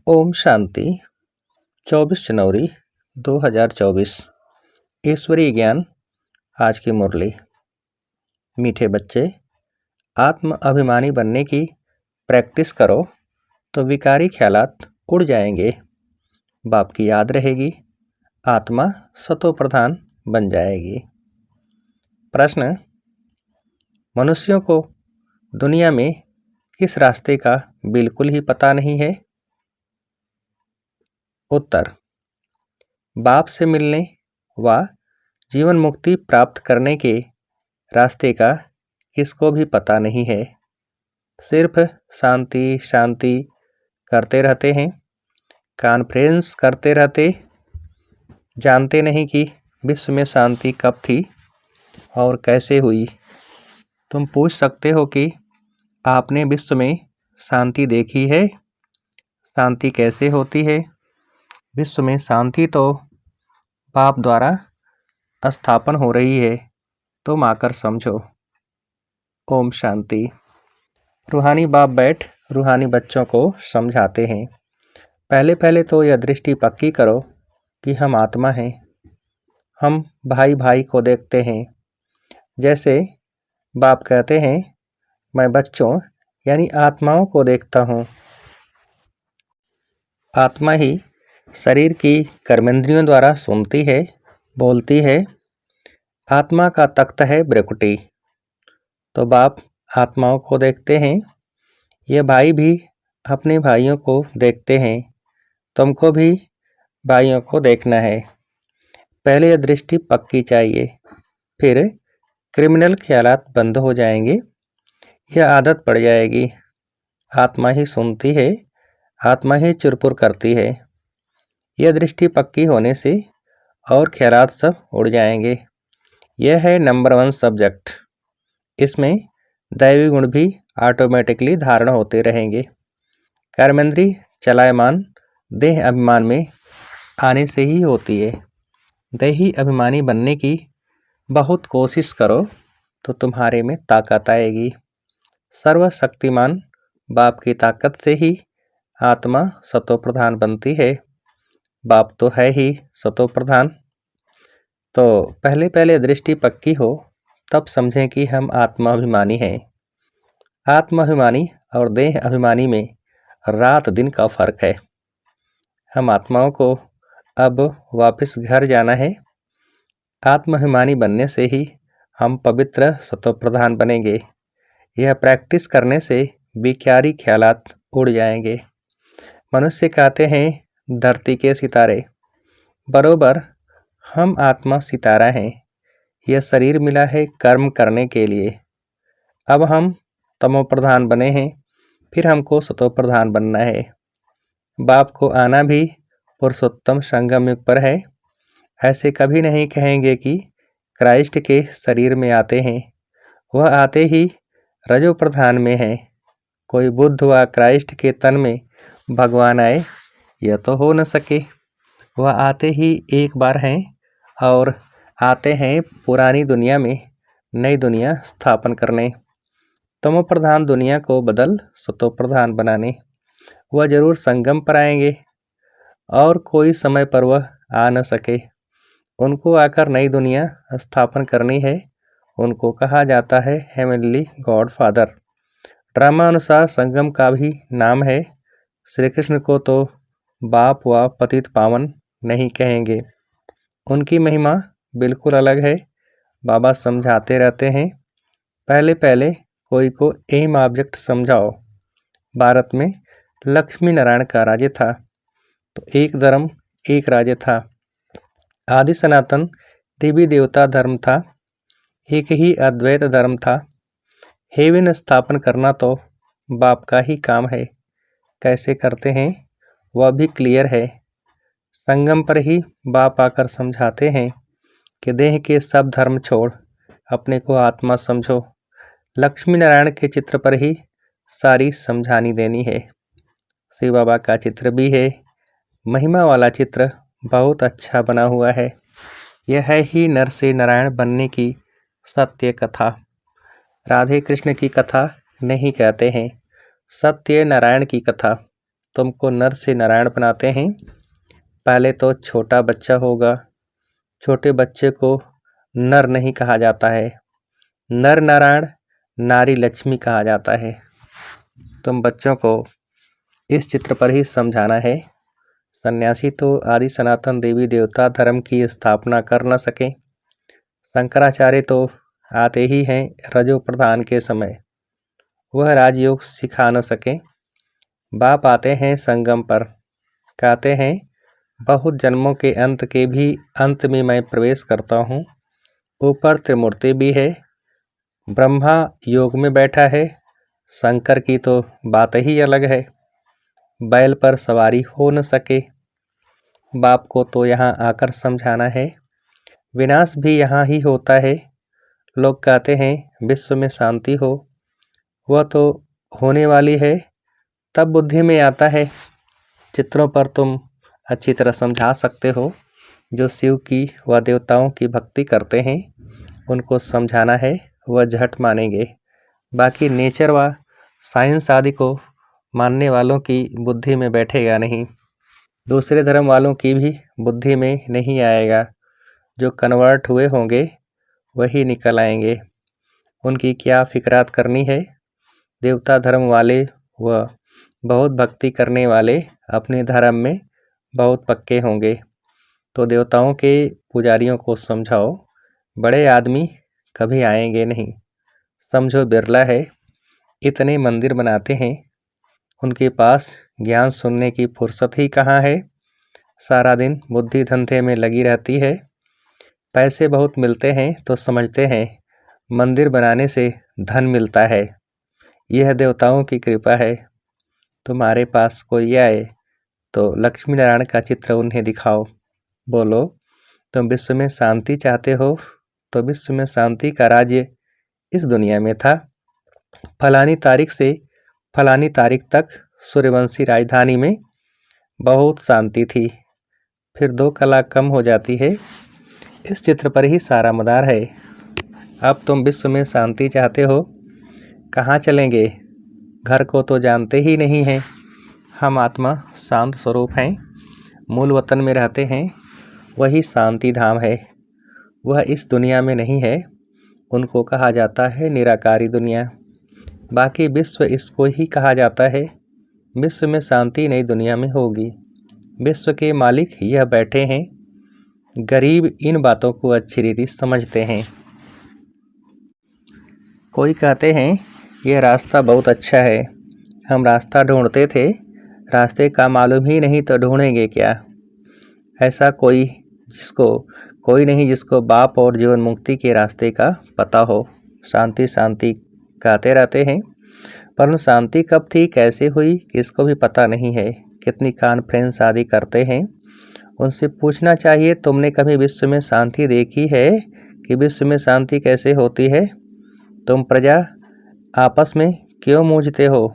ओम शांति। 24 जनवरी 2024। ईश्वरीय ज्ञान। आज की मुरली। मीठे बच्चे, आत्म अभिमानी बनने की प्रैक्टिस करो तो विकारी ख्यालात उड़ जाएंगे। बाप की याद रहेगी, आत्मा सतो प्रधान बन जाएगी। प्रश्न: मनुष्यों को दुनिया में किस रास्ते का बिल्कुल ही पता नहीं है? उत्तर: बाप से मिलने व जीवन मुक्ति प्राप्त करने के रास्ते का किसको भी पता नहीं है। सिर्फ शांति शांति करते रहते हैं, कॉन्फ्रेंस करते रहते, जानते नहीं कि विश्व में शांति कब थी और कैसे हुई। तुम पूछ सकते हो कि आपने विश्व में शांति देखी है? शांति कैसे होती है? विश्व में शांति तो बाप द्वारा स्थापन हो रही है, तुम आकर समझो। ओम शांति। रूहानी बाप बैठ रूहानी बच्चों को समझाते हैं। पहले तो यह दृष्टि पक्की करो कि हम आत्मा हैं। हम भाई भाई को देखते हैं। जैसे बाप कहते हैं, मैं बच्चों यानी आत्माओं को देखता हूँ। आत्मा ही शरीर की कर्मेंद्रियों द्वारा सुनती है, बोलती है। आत्मा का तख्त है ब्रकुटी। तो बाप आत्माओं को देखते हैं। ये भाई भी अपने भाइयों को देखते हैं। तुमको भी भाइयों को देखना है। पहले यह दृष्टि पक्की चाहिए, फिर क्रिमिनल ख्यालात बंद हो जाएंगे। यह आदत पड़ जाएगी। आत्मा ही सुनती है, आत्मा ही चुरपुर करती है। यह दृष्टि पक्की होने से और ख्यालात सब उड़ जाएंगे। यह है नंबर 1 सब्जेक्ट। इसमें दैवी गुण भी ऑटोमेटिकली धारण होते रहेंगे। कर्मेंद्री चलायमान देह अभिमान में आने से ही होती है। देही अभिमानी बनने की बहुत कोशिश करो तो तुम्हारे में ताकत आएगी। सर्वशक्तिमान बाप की ताकत से ही आत्मा सतो प्रधान बनती है। बाप तो है ही सतो प्रधान। तो पहले दृष्टि पक्की हो तब समझें कि हम आत्माभिमानी हैं। आत्माभिमानी और देह अभिमानी में रात दिन का फर्क है। हम आत्माओं को अब वापस घर जाना है। आत्माभिमानी बनने से ही हम पवित्र सतो प्रधान बनेंगे। यह प्रैक्टिस करने से विकारी ख्यालात उड़ जाएंगे। मनुष्य कहते हैं धरती के सितारे, बरोबर हम आत्मा सितारा हैं। यह शरीर मिला है कर्म करने के लिए। अब हम तमो प्रधान बने हैं, फिर हमको सतो प्रधान बनना है। बाप को आना भी पुरुषोत्तम संगम युग पर है। ऐसे कभी नहीं कहेंगे कि क्राइस्ट के शरीर में आते हैं। वह आते ही रजो प्रधान में है। कोई बुद्ध व क्राइस्ट के तन में भगवान आए, यह तो हो न सके। वह आते ही एक बार हैं और आते हैं पुरानी दुनिया में नई दुनिया स्थापन करने, तमो प्रधान दुनिया को बदल सतो प्रधान बनाने। वह जरूर संगम पर आएंगे और कोई समय पर वह आ न सके। उनको आकर नई दुनिया स्थापन करनी है। उनको कहा जाता है हेवनली गॉड फादर। ड्रामा अनुसार संगम का भी नाम है। श्री कृष्ण को तो बाप व पतित पावन नहीं कहेंगे। उनकी महिमा बिल्कुल अलग है। बाबा समझाते रहते हैं, पहले कोई को एम ऑब्जेक्ट समझाओ। भारत में लक्ष्मी नारायण का राज्य था, तो एक धर्म एक राज्य था। आदि सनातन देवी देवता धर्म था, एक ही अद्वैत धर्म था। हेवन स्थापन करना तो बाप का ही काम है। कैसे करते हैं वह भी क्लियर है। संगम पर ही बाप आकर समझाते हैं कि देह के सब धर्म छोड़ अपने को आत्मा समझो। लक्ष्मी नारायण के चित्र पर ही सारी समझानी देनी है। शिव बाबा का चित्र भी है। महिमा वाला चित्र बहुत अच्छा बना हुआ है। यह है ही नर से नारायण बनने की सत्य कथा। राधे कृष्ण की कथा नहीं कहते हैं, सत्य नारायण की कथा। तुमको नर से नारायण बनाते हैं। पहले तो छोटा बच्चा होगा, छोटे बच्चे को नर नहीं कहा जाता है, नर नारायण नारी लक्ष्मी कहा जाता है। तुम बच्चों को इस चित्र पर ही समझाना है। सन्यासी तो आदि सनातन देवी देवता धर्म की स्थापना कर न सके। शंकराचार्य तो आते ही हैं रजो प्रधान के समय, वह राजयोग सिखा न सके। बाप आते हैं संगम पर, कहते हैं बहुत जन्मों के अंत के भी अंत में मैं प्रवेश करता हूँ। ऊपर त्रिमूर्ति भी है, ब्रह्मा योग में बैठा है, शंकर की तो बात ही अलग है। बैल पर सवारी हो न सके। बाप को तो यहाँ आकर समझाना है, विनाश भी यहाँ ही होता है। लोग कहते हैं विश्व में शांति हो, वह तो होने वाली है, तब बुद्धि में आता है। चित्रों पर तुम अच्छी तरह समझा सकते हो। जो शिव की व देवताओं की भक्ति करते हैं उनको समझाना है, वह झट मानेंगे। बाकी नेचर व साइंस आदि को मानने वालों की बुद्धि में बैठेगा नहीं, दूसरे धर्म वालों की भी बुद्धि में नहीं आएगा। जो कन्वर्ट हुए होंगे वही निकल आएंगे। उनकी क्या फिक्रात करनी है। देवता धर्म वाले व बहुत भक्ति करने वाले अपने धर्म में बहुत पक्के होंगे। तो देवताओं के पुजारियों को समझाओ, बड़े आदमी कभी आएंगे नहीं। समझो बिरला है, इतने मंदिर बनाते हैं, उनके पास ज्ञान सुनने की फुर्सत ही कहाँ है। सारा दिन बुद्धि धंधे में लगी रहती है। पैसे बहुत मिलते हैं तो समझते हैं मंदिर बनाने से धन मिलता है। यह देवताओं की कृपा है। तुम्हारे पास कोई आए तो लक्ष्मी नारायण का चित्र उन्हें दिखाओ। बोलो तुम विश्व में शांति चाहते हो तो विश्व में शांति का राज्य इस दुनिया में था। फलानी तारीख से फलानी तारीख तक सूर्यवंशी राजधानी में बहुत शांति थी, फिर 2 कला कम हो जाती है। इस चित्र पर ही सारा मदार है। अब तुम विश्व में शांति चाहते हो, कहाँ चलेंगे? घर को तो जानते ही नहीं हैं। हम आत्मा शांत स्वरूप हैं, मूल वतन में रहते हैं, वही शांति धाम है। वह इस दुनिया में नहीं है, उनको कहा जाता है निराकारी दुनिया। बाकी विश्व इसको ही कहा जाता है। विश्व में शांति नई दुनिया में होगी। विश्व के मालिक यह बैठे हैं। गरीब इन बातों को अच्छी रीति समझते हैं। कोई कहते हैं यह रास्ता बहुत अच्छा है, हम रास्ता ढूंढते थे, रास्ते का मालूम ही नहीं तो ढूंढेंगे क्या। ऐसा कोई नहीं जिसको बाप और जीवन मुक्ति के रास्ते का पता हो। शांति शांति कहते रहते हैं, परंतु शांति कब थी, कैसे हुई, किसको भी पता नहीं है। कितनी कॉन्फ्रेंस आदि करते हैं, उनसे पूछना चाहिए तुमने कभी विश्व में शांति देखी है कि विश्व में शांति कैसे होती है। तुम प्रजा आपस में क्यों मूझते हो,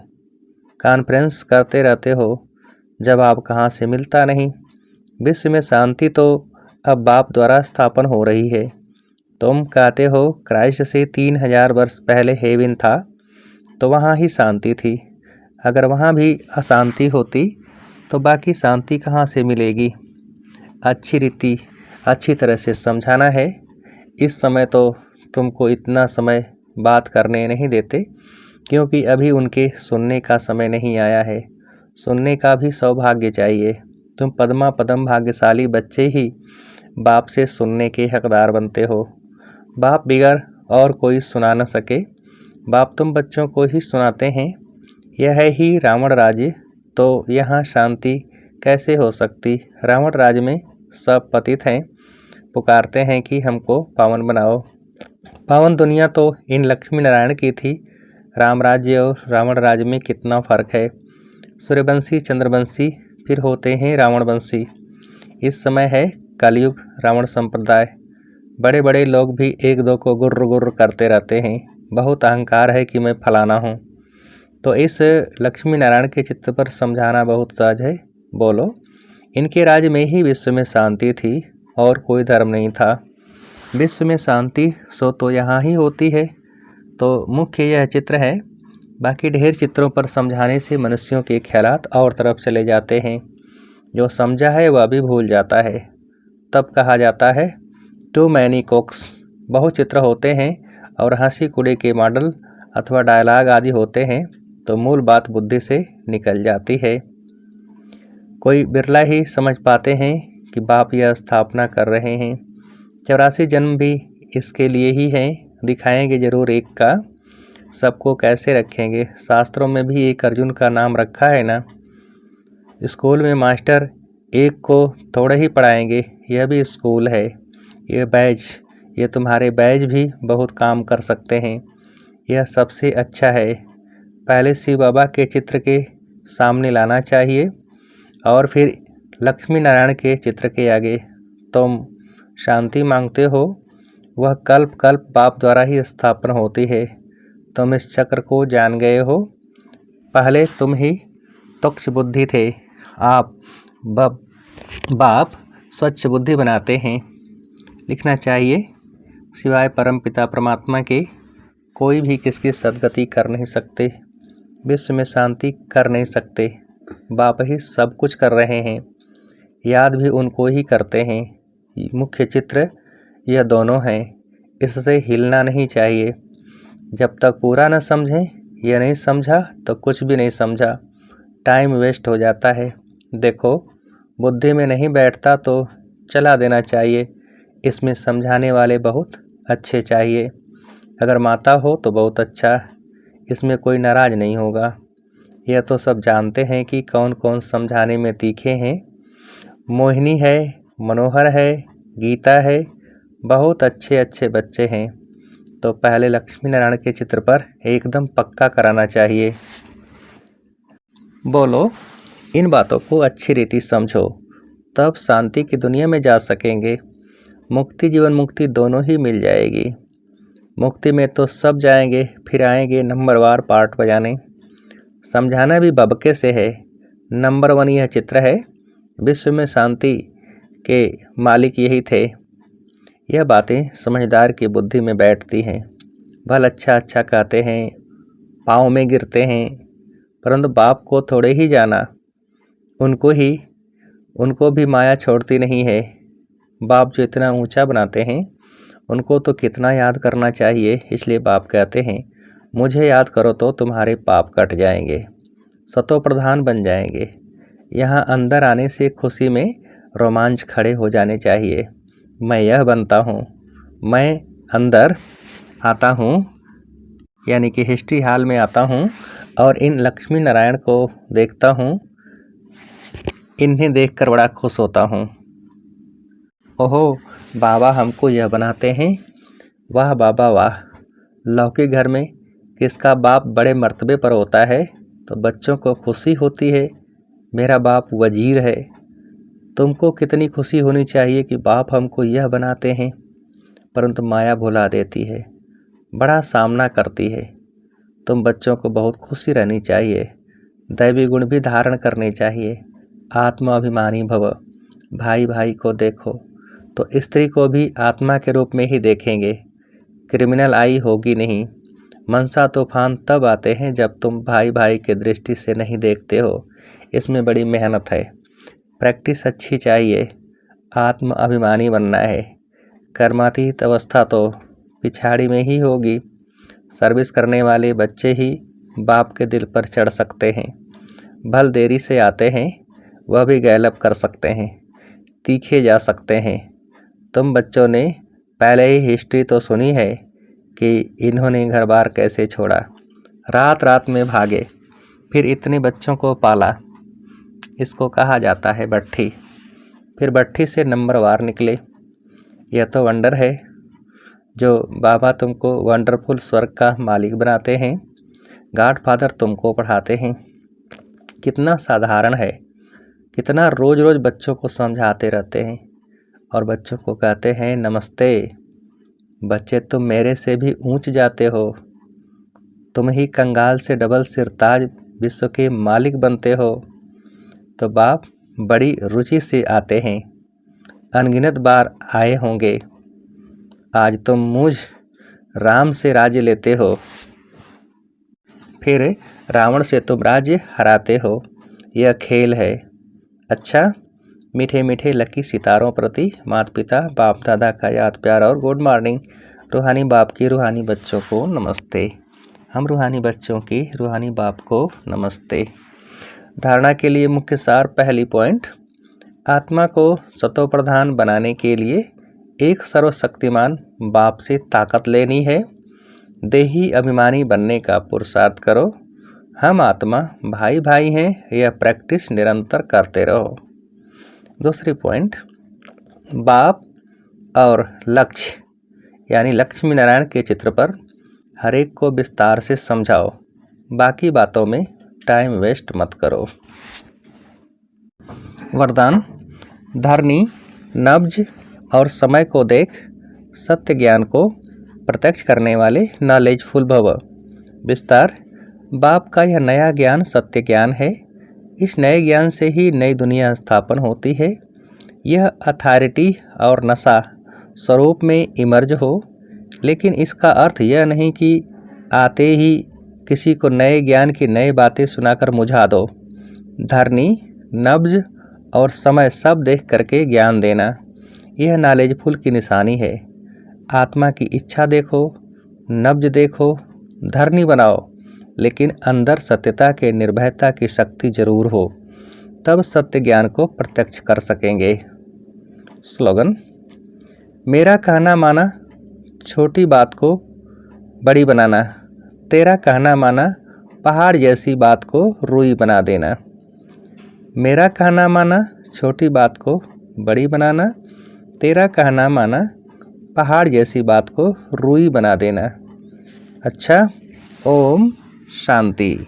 कॉन्फ्रेंस करते रहते हो, जवाब कहाँ से मिलता नहीं। विश्व में शांति तो अब बाप द्वारा स्थापन हो रही है। तुम कहते हो क्राइस्ट से 3000 वर्ष पहले हेवन था, तो वहाँ ही शांति थी। अगर वहाँ भी अशांति होती तो बाकी शांति कहाँ से मिलेगी। अच्छी तरह से समझाना है। इस समय तो तुमको इतना समय बात करने नहीं देते, क्योंकि अभी उनके सुनने का समय नहीं आया है। सुनने का भी सौभाग्य चाहिए। तुम पद्मा पदम भाग्यशाली बच्चे ही बाप से सुनने के हकदार बनते हो। बाप बिगर और कोई सुना न सके, बाप तुम बच्चों को ही सुनाते हैं। यह है ही रावण राज्य, तो यहाँ शांति कैसे हो सकती। रावण राज्य में सब पतित हैं, पुकारते हैं कि हमको पावन बनाओ। पावन दुनिया तो इन लक्ष्मी नारायण की थी। राम राज्य और रावण राज्य में कितना फर्क है। सूर्यवंशी चंद्रवंशी फिर होते हैं रावणवंशी। इस समय है कलयुग रावण संप्रदाय। बड़े बड़े लोग भी एक दो को गुर्र गुर्र करते रहते हैं। बहुत अहंकार है कि मैं फलाना हूँ। तो इस लक्ष्मी नारायण के चित्र पर समझाना बहुत सहज है। बोलो इनके राज्य में ही विश्व में शांति थी और कोई धर्म नहीं था। विश्व में शांति सो तो यहाँ ही होती है। तो मुख्य यह चित्र है, बाकी ढेर चित्रों पर समझाने से मनुष्यों के ख्यालात और तरफ चले जाते हैं। जो समझा है वह भी भूल जाता है। तब कहा जाता है टू मैनी कुक्स। बहुत चित्र होते हैं और हंसी कुड़े के मॉडल अथवा डायलॉग आदि होते हैं तो मूल बात बुद्धि से निकल जाती है। कोई बिरला ही समझ पाते हैं कि बाप यह स्थापना कर रहे हैं। 84 जन्म भी इसके लिए ही हैं। दिखाएंगे जरूर एक का, सबको कैसे रखेंगे। शास्त्रों में भी एक अर्जुन का नाम रखा है ना। स्कूल में मास्टर एक को थोड़े ही पढ़ाएंगे, यह भी स्कूल है। ये बैज, ये तुम्हारे बैज भी बहुत काम कर सकते हैं। यह सबसे अच्छा है। पहले शिव बाबा के चित्र के सामने लाना चाहिए और फिर लक्ष्मी नारायण के चित्र के आगे। तुम शांति मांगते हो, वह कल्प कल्प बाप द्वारा ही स्थापना होती है। तुम इस चक्र को जान गए हो। पहले तुम ही तुक्ष बुद्धि थे, आप बाप स्वच्छ बुद्धि बनाते हैं। लिखना चाहिए, सिवाय परमपिता परमात्मा के कोई भी किसकी सद्गति कर नहीं सकते, विश्व में शांति कर नहीं सकते। बाप ही सब कुछ कर रहे हैं, याद भी उनको ही करते हैं। मुख्य चित्र यह दोनों हैं, इससे हिलना नहीं चाहिए। जब तक पूरा न समझें, यह नहीं समझा तो कुछ भी नहीं समझा, टाइम वेस्ट हो जाता है। देखो, बुद्धि में नहीं बैठता तो चला देना चाहिए। इसमें समझाने वाले बहुत अच्छे चाहिए। अगर माता हो तो बहुत अच्छा, इसमें कोई नाराज नहीं होगा। यह तो सब जानते हैं कि कौन कौन समझाने में तीखे हैं। मोहिनी है, मनोहर है, गीता है, बहुत अच्छे अच्छे बच्चे हैं। तो पहले लक्ष्मी नारायण के चित्र पर एकदम पक्का कराना चाहिए। बोलो, इन बातों को अच्छी रीति समझो, तब शांति की दुनिया में जा सकेंगे। मुक्ति जीवन मुक्ति दोनों ही मिल जाएगी। मुक्ति में तो सब जाएंगे, फिर आएंगे नंबरवार पार्ट बजाने। समझाना भी बबके से है। नंबर 1 यह चित्र है। विश्व में शांति के मालिक यही थे। यह बातें समझदार की बुद्धि में बैठती हैं। भल अच्छा अच्छा कहते हैं, पाँव में गिरते हैं, परंतु बाप को थोड़े ही जाना। उनको भी माया छोड़ती नहीं है। बाप जो इतना ऊंचा बनाते हैं, उनको तो कितना याद करना चाहिए। इसलिए बाप कहते हैं, मुझे याद करो तो तुम्हारे पाप कट जाएंगे, सतो प्रधान बन जाएंगे। यहाँ अंदर आने से खुशी में रोमांच खड़े हो जाने चाहिए। मैं यह बनता हूँ, मैं अंदर आता हूँ, यानी कि हिस्ट्री हॉल में आता हूँ और इन लक्ष्मी नारायण को देखता हूँ। इन्हें देखकर बड़ा खुश होता हूँ। ओहो, बाबा हमको यह बनाते हैं। वाह बाबा वाह। लौकिक घर में किसका बाप बड़े मर्तबे पर होता है तो बच्चों को खुशी होती है, मेरा बाप वजीर है। तुमको कितनी खुशी होनी चाहिए कि बाप हमको यह बनाते हैं, परंतु माया भुला देती है, बड़ा सामना करती है। तुम बच्चों को बहुत खुशी रहनी चाहिए, दैवी गुण भी धारण करने चाहिए। आत्माभिमानी भव। भाई भाई को देखो तो स्त्री को भी आत्मा के रूप में ही देखेंगे। क्रिमिनल आई होगी नहीं। मनसा तूफान तब आते हैं जब तुम भाई भाई के दृष्टि से नहीं देखते हो। इसमें बड़ी मेहनत है, प्रैक्टिस अच्छी चाहिए। आत्म अभिमानी बनना है। कर्मातीत अवस्था तो पिछाड़ी में ही होगी। सर्विस करने वाले बच्चे ही बाप के दिल पर चढ़ सकते हैं। भल देरी से आते हैं, वह भी गैलअप कर सकते हैं, तीखे जा सकते हैं। तुम बच्चों ने पहले ही हिस्ट्री तो सुनी है कि इन्होंने घर बार कैसे छोड़ा, रात रात में भागे, फिर इतने बच्चों को पाला। इसको कहा जाता है भट्ठी। फिर भट्ठी से नंबरवार निकले। यह तो वंडर है जो बाबा तुमको वंडरफुल स्वर्ग का मालिक बनाते हैं। गॉड फादर तुमको पढ़ाते हैं। कितना साधारण है, कितना रोज रोज बच्चों को समझाते रहते हैं और बच्चों को कहते हैं नमस्ते। बच्चे तुम मेरे से भी ऊंच जाते हो। तुम ही कंगाल से डबल सिरताज विश्व के मालिक बनते हो। तो बाप बड़ी रुचि से आते हैं, अनगिनत बार आए होंगे। आज तुम मुझ राम से राज्य लेते हो। फिर रावण से तुम राज्य हराते हो, यह खेल है। अच्छा, मीठे मीठे लकी सितारों प्रति माता पिता बाप दादा का याद प्यार और गुड मॉर्निंग। रूहानी बाप की रूहानी बच्चों को नमस्ते। हम रूहानी बच्चों की रूहानी बाप को नमस्ते। धारणा के लिए मुख्य सार। पहली पॉइंट, आत्मा को सतो प्रधान बनाने के लिए एक सर्वशक्तिमान बाप से ताकत लेनी है। देही अभिमानी बनने का पुरुषार्थ करो। हम आत्मा भाई भाई हैं, यह प्रैक्टिस निरंतर करते रहो। दूसरी पॉइंट, बाप और लक्ष्य यानी लक्ष्मी नारायण के चित्र पर हर एक को विस्तार से समझाओ। बाकी बातों में टाइम वेस्ट मत करो। वरदान, धरनी नब्ज और समय को देख सत्य ज्ञान को प्रत्यक्ष करने वाले नॉलेजफुल भव। विस्तार, बाप का यह नया ज्ञान सत्य ज्ञान है। इस नए ज्ञान से ही नई दुनिया स्थापन होती है। यह अथॉरिटी और नशा स्वरूप में इमर्ज हो, लेकिन इसका अर्थ यह नहीं कि आते ही किसी को नए ज्ञान की नई बातें सुनाकर मुझा दो। धरनी नब्ज और समय सब देख करके ज्ञान देना, यह नॉलेजफुल की निशानी है। आत्मा की इच्छा देखो, नब्ज देखो, धरनी बनाओ, लेकिन अंदर सत्यता के निर्भयता की शक्ति जरूर हो, तब सत्य ज्ञान को प्रत्यक्ष कर सकेंगे। स्लोगन, मेरा कहना माना, छोटी बात को बड़ी बनाना। तेरा कहना माना, पहाड़ जैसी बात को रुई बना देना। मेरा कहना माना, छोटी बात को बड़ी बनाना। तेरा कहना माना, पहाड़ जैसी बात को रुई बना देना। अच्छा, ओम शांति।